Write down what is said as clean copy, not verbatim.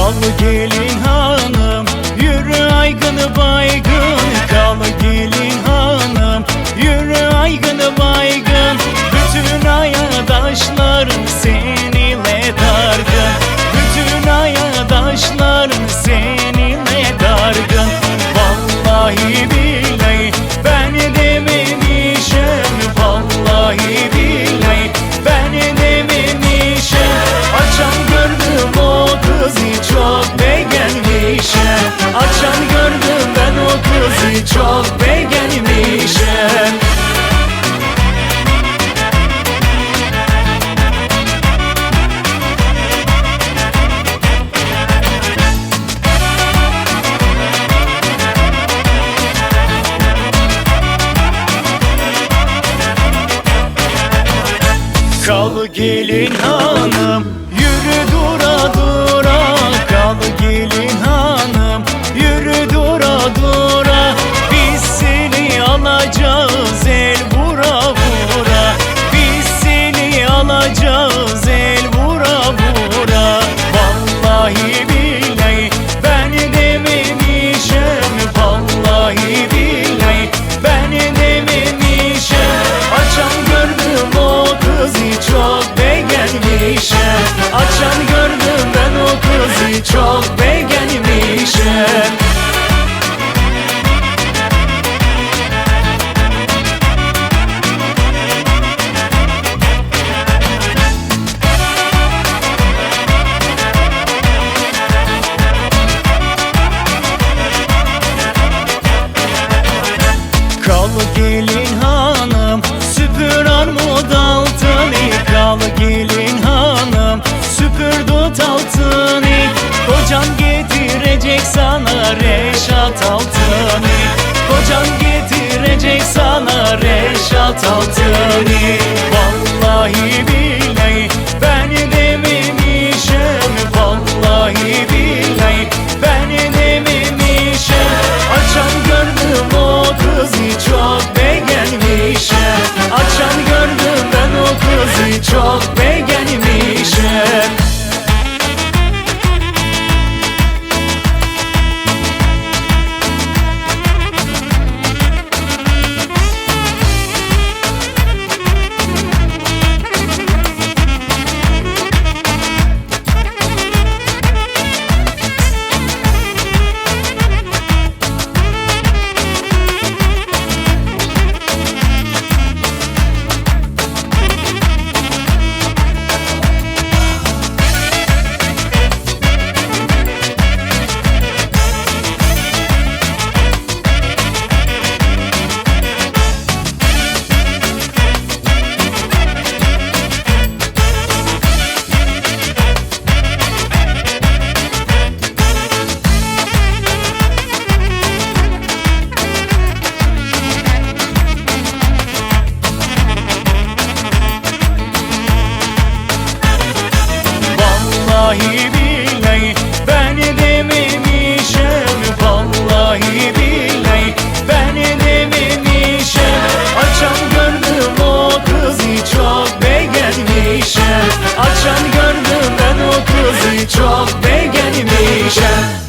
Kal gelin hanım, yürü aygın baygın. Kal gelin hanım, yürü aygın baygın. Bütün ayadaşların seninle dargın. Bütün ayadaşların seninle dargın. Vallahi billahi ben dememişim. Vallahi billahi ben dememişim. Açan gördüm o kızı çok beğenmişim. Açan gördüm ben o kızı çok beğenmişim. Kal gelin hanım, yürü dura dura. Kal gelin hanım, yürü dura dura. Biz seni alacağız el vura vura. Biz seni alacağız el vura vura. Vallahi billahi ben dememişim. Vallahi billahi ben dememişim. Açan gördüm o kızı çok beğenmişim. Açan gördüm ben o kızı çok beğenmişim. Kal gelin hanım, süpür armut altını. Kal gelin hanım, süpür dut altını. Kocan getirecek sana reşat altını. Kocan getirecek sana reşat altını. Vallahi billahi ben dememişim. Vallahi billahi ben dememişim. Açan gördüm o kızı çok beğenmişim. Açan gördüm ben o kızı çok beğenmişim. Vallahi billahi ben dememişim. Vallahi billahi ben dememişim. Açan gördüm o kızı çok beğenmişim. Açan gördüm ben o kızı çok beğenmişim.